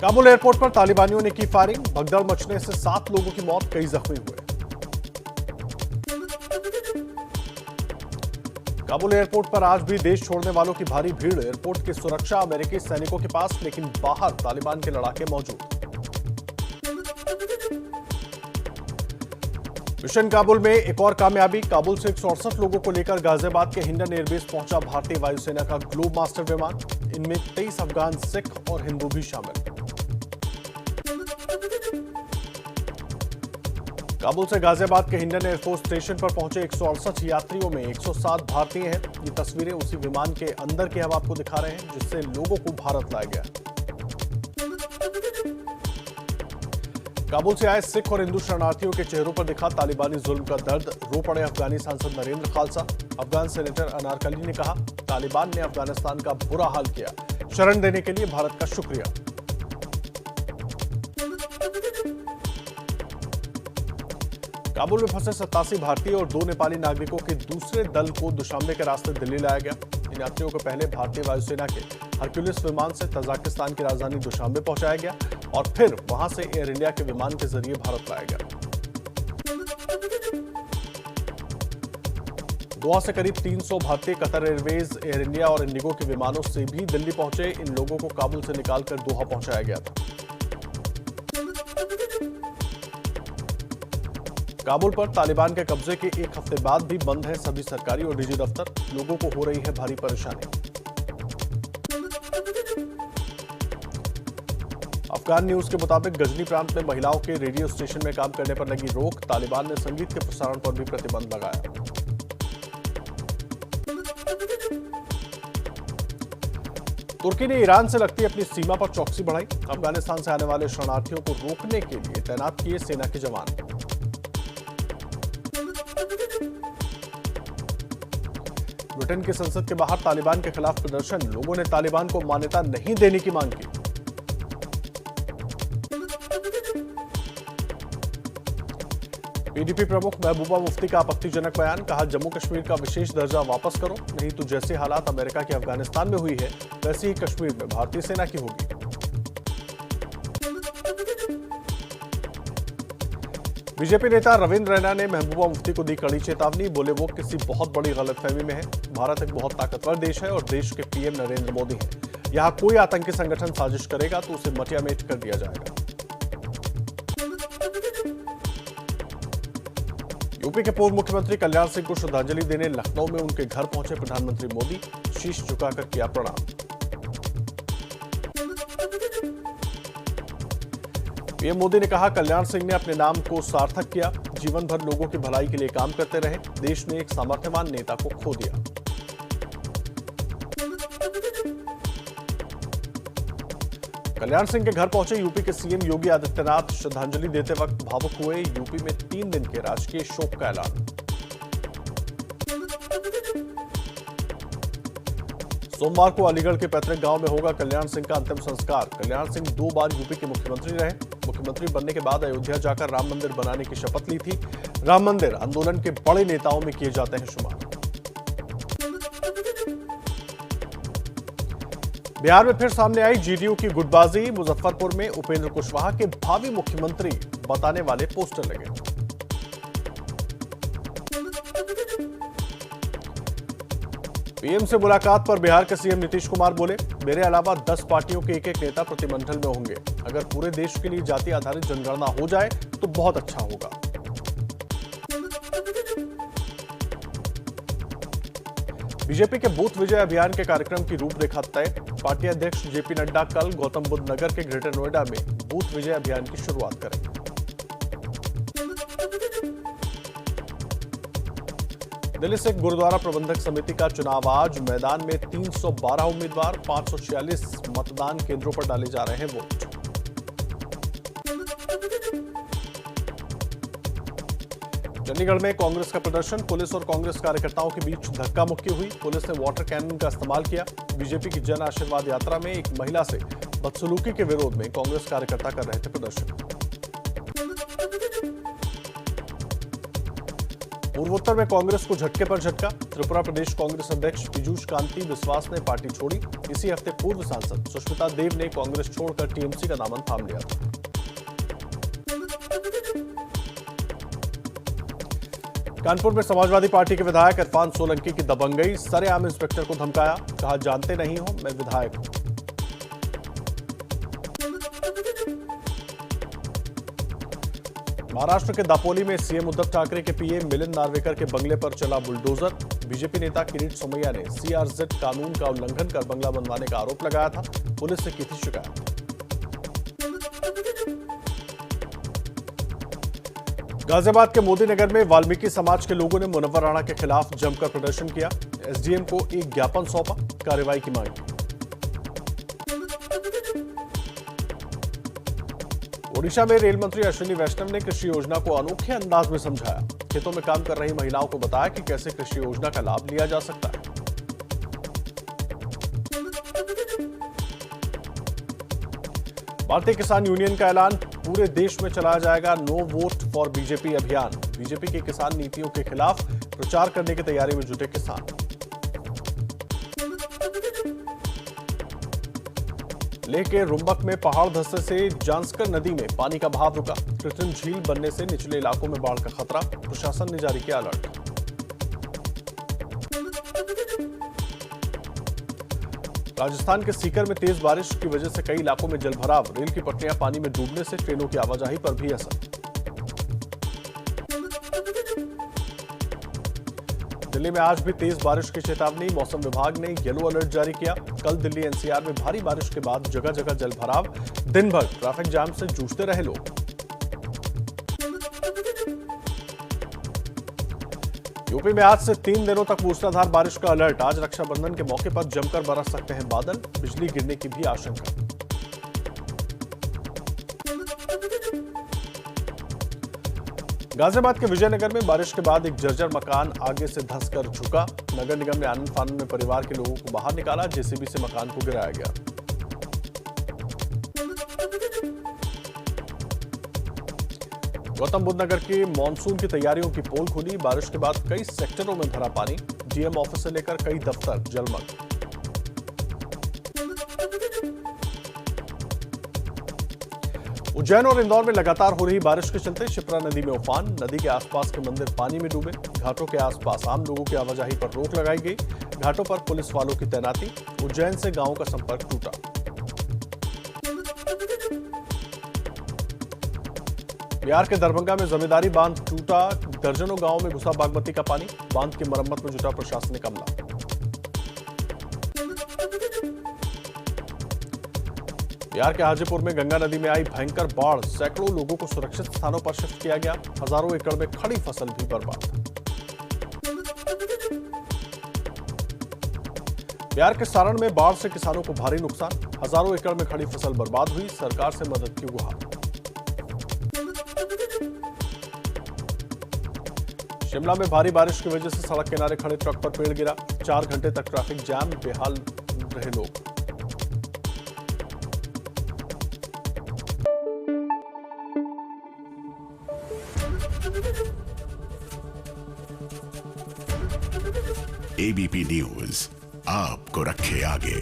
Kabul airport पर तालिबानियों ने की फायरिंग, भगदड़ मचने से 7 लोगों की मौत, कई जख्मी हुए। काबुल एयरपोर्ट पर आज भी देश छोड़ने वालों की भारी भीड़। एयरपोर्ट की सुरक्षा अमेरिकी सैनिकों के पास, लेकिन बाहर तालिबान के लड़ाके मौजूद। मिशन काबुल में एक और कामयाबी। काबुल से 168 लोगों को लेकर गाजियाबाद के हिंडन एयरबेस पहुंचा भारतीय वायुसेना का ग्लोब मास्टर विमान। इनमें 23 अफगान, सिख और हिंदू भी शामिल। काबुल से गाजियाबाद के हिंडन एयरफोर्स स्टेशन पर पहुंचे 168 यात्रियों में 107 भारतीय हैं। ये तस्वीरें उसी विमान के अंदर की हम आपको दिखा रहे हैं जिससे लोगों को भारत लाया गया। काबुल से आए सिख और हिंदू शरणार्थियों के चेहरों पर दिखा तालिबानी जुल्म का दर्द। रो पड़े अफगानी सांसद नरेंद्र खालसा। अफगान सेनेटर अनारकली ने कहा, तालिबान ने अफगानिस्तान का बुरा हाल किया, शरण देने के लिए भारत का शुक्रिया। काबुल में फंसे 87 भारतीय और 2 नेपाली नागरिकों के दूसरे दल को दुशांबे के रास्ते दिल्ली लाया गया। इन यात्रियों को पहले भारतीय वायुसेना के हरक्यूलिस विमान से तजाकिस्तान की राजधानी दुशांबे पहुंचाया गया और फिर वहां से एयर इंडिया के विमान के जरिए भारत लाया गया। दोहा से करीब 300 भारतीय कतर एयरवेज, एयर इंडिया और इंडिगो के विमानों से भी दिल्ली पहुंचे। इन लोगों को काबुल से निकालकर दोहा पहुंचाया गया था। काबुल पर तालिबान के कब्जे के एक हफ्ते बाद भी बंद है सभी सरकारी और निजी दफ्तर। लोगों को हो रही है भारी परेशानी। अफगान न्यूज के मुताबिक गजनी प्रांत में महिलाओं के रेडियो स्टेशन में काम करने पर लगी रोक। तालिबान ने संगीत के प्रसारण पर भी प्रतिबंध लगाया। तुर्की ने ईरान से लगती अपनी सीमा पर चौकसी बढ़ाई। अफगानिस्तान से आने वाले शरणार्थियों को रोकने के लिए तैनात किए सेना के जवान। ब्रिटेन की संसद के बाहर तालिबान के खिलाफ प्रदर्शन। लोगों ने तालिबान को मान्यता नहीं देने की मांग की। पीडीपी प्रमुख महबूबा मुफ्ती का आपत्तिजनक बयान। कहा, जम्मू कश्मीर का विशेष दर्जा वापस करो, नहीं तो जैसे हालात अमेरिका के अफगानिस्तान में हुई है वैसी ही कश्मीर में भारतीय सेना की होगी। बीजेपी नेता रविंद्र रैना ने महबूबा मुफ्ती को दी कड़ी चेतावनी। बोले, वो किसी बहुत बड़ी गलतफहमी में है। भारत एक बहुत ताकतवर देश है और देश के पीएम नरेंद्र मोदी हैं। यहां कोई आतंकी संगठन साजिश करेगा तो उसे मटियामेट कर दिया जाएगा। यूपी के पूर्व मुख्यमंत्री कल्याण सिंह को श्रद्धांजलि देने लखनऊ में उनके घर पहुंचे प्रधानमंत्री मोदी। शीश झुकाकर किया प्रणाम। पीएम मोदी ने कहा, कल्याण सिंह ने अपने नाम को सार्थक किया, जीवन भर लोगों की भलाई के लिए काम करते रहे। देश ने एक सामर्थ्यवान नेता को खो दिया। कल्याण सिंह के घर पहुंचे यूपी के सीएम योगी आदित्यनाथ। श्रद्धांजलि देते वक्त भावुक हुए। यूपी में 3 दिन के राजकीय शोक का ऐलान। सोमवार को अलीगढ़ के पैतृक गांव में होगा कल्याण सिंह का अंतिम संस्कार। कल्याण सिंह 2 बार यूपी के मुख्यमंत्री रहे। मुख्यमंत्री बनने के बाद अयोध्या जाकर राम मंदिर बनाने की शपथ ली थी। राम मंदिर आंदोलन के बड़े नेताओं में किए जाते हैं शुमार। बिहार में फिर सामने आई जीडीयू की गुटबाजी। मुजफ्फरपुर में उपेंद्र कुशवाहा के भावी मुख्यमंत्री बताने वाले पोस्टर लगे। पीएम से मुलाकात पर बिहार के सीएम नीतीश कुमार बोले, मेरे अलावा 10 पार्टियों के एक-एक नेता प्रतिमंडल में होंगे। अगर पूरे देश के लिए जाति आधारित जनगणना हो जाए तो बहुत अच्छा होगा। बीजेपी के बूथ विजय अभियान के कार्यक्रम की रूपरेखा तय। पार्टी अध्यक्ष जेपी नड्डा कल गौतम बुद्ध नगर के ग्रेटर नोएडा में बूथ विजय अभियान की शुरुआत करेंगे। दिल्ली सिख गुरुद्वारा प्रबंधक समिति का चुनाव आज। मैदान में 312 उम्मीदवार, 546 मतदान केंद्रों पर डाले जा रहे हैं वोट। चंडीगढ़ में कांग्रेस का प्रदर्शन। पुलिस और कांग्रेस कार्यकर्ताओं के बीच धक्का मुक्की हुई। पुलिस ने वाटर कैनन का इस्तेमाल किया। बीजेपी की जन आशीर्वाद यात्रा में एक महिला से बदसलूकी के विरोध में कांग्रेस कार्यकर्ता कर रहे थे प्रदर्शन। पूर्वोत्तर में कांग्रेस को झटके पर झटका। त्रिपुरा प्रदेश कांग्रेस अध्यक्ष पीयूष कांति बिस्वास ने पार्टी छोड़ी। इसी हफ्ते पूर्व सांसद सुष्मिता देव ने कांग्रेस छोड़कर टीएमसी का दामन थाम लिया था। कानपुर में समाजवादी पार्टी के विधायक इरफान सोलंकी की दबंगई। सरेआम इंस्पेक्टर को धमकाया, कहा जानते नहीं हो मैं विधायक हूं। महाराष्ट्र के दापोली में सीएम उद्धव ठाकरे के पीए मिलिंद नार्वेकर के बंगले पर चला बुलडोजर। बीजेपी नेता किरीट सोमैया ने सीआरजेड कानून का उल्लंघन कर बंगला बनवाने का आरोप लगाया था। पुलिस से की थी शिकायत। गाजियाबाद के मोदी नगर में वाल्मीकि समाज के लोगों ने मुनव्वर राणा के खिलाफ जमकर प्रदर्शन किया। एसडीएम को एक ज्ञापन सौंपा, कार्रवाई की मांग की। ओडिशा में रेल मंत्री अश्विनी वैष्णव ने कृषि योजना को अनोखे अंदाज में समझाया। खेतों में काम कर रही महिलाओं को बताया कि कैसे कृषि योजना का लाभ लिया जा सकता है। भारतीय किसान यूनियन का ऐलान, पूरे देश में चलाया जाएगा नो वोट फॉर बीजेपी अभियान। बीजेपी की किसान नीतियों के खिलाफ प्रचार करने की तैयारी में जुटे किसान। लेह के रुंबक में पहाड़ धंसने से जांस्कर नदी में पानी का बहाव रुका। कृत्रिम झील बनने से निचले इलाकों में बाढ़ का खतरा, प्रशासन ने जारी किया अलर्ट। राजस्थान के सीकर में तेज बारिश की वजह से कई इलाकों में जलभराव। रेल की पटरियां पानी में डूबने से ट्रेनों की आवाजाही पर भी असर। दिल्ली में आज भी तेज बारिश की चेतावनी। मौसम विभाग ने येलो अलर्ट जारी किया। कल दिल्ली एनसीआर में भारी बारिश के बाद जगह जगह जलभराव। दिन भर ट्रैफिक जाम से जूझते रहे लोग। यूपी में आज से 3 दिनों तक मूसलाधार बारिश का अलर्ट। आज रक्षाबंधन के मौके पर जमकर बरस सकते हैं बादल, बिजली गिरने की भी आशंका। गाजियाबाद के विजयनगर में बारिश के बाद एक जर्जर मकान आगे से धंसकर झुका। नगर निगम ने आनंद फानंद में परिवार के लोगों को बाहर निकाला। जेसीबी से मकान को गिराया गया। गौतम बुद्ध नगर के मानसून की तैयारियों की पोल खुली। बारिश के बाद कई सेक्टरों में भरा पानी। डीएम ऑफिस से लेकर कई दफ्तर जलमग्न। उज्जैन और इंदौर में लगातार हो रही बारिश के चलते शिप्रा नदी में उफान। नदी के आसपास के मंदिर पानी में डूबे। घाटों के आसपास आम लोगों की आवाजाही पर रोक लगाई गई। घाटों पर पुलिस वालों की तैनाती। उज्जैन से गांवों का संपर्क टूटा। बिहार के दरभंगा में जमींदारी बांध टूटा। दर्जनों गांवों में घुसा बागमती का पानी। बांध की मरम्मत में जुटा प्रशासनिक अमला। बिहार के हाजीपुर में गंगा नदी में आई भयंकर बाढ़। सैकड़ों लोगों को सुरक्षित स्थानों पर शिफ्ट किया गया। हजारों एकड़ में खड़ी फसल भी बर्बाद। बिहार के सारण में बाढ़ से किसानों को भारी नुकसान। हजारों एकड़ में खड़ी फसल बर्बाद हुई। सरकार से मदद की गुहार। शिमला में भारी बारिश की वजह से सड़क किनारे खड़े ट्रक पर पेड़ गिरा। 4 घंटे तक ट्रैफिक जाम, बेहाल रहे लोग। एबीपी न्यूज आपको रखे आगे।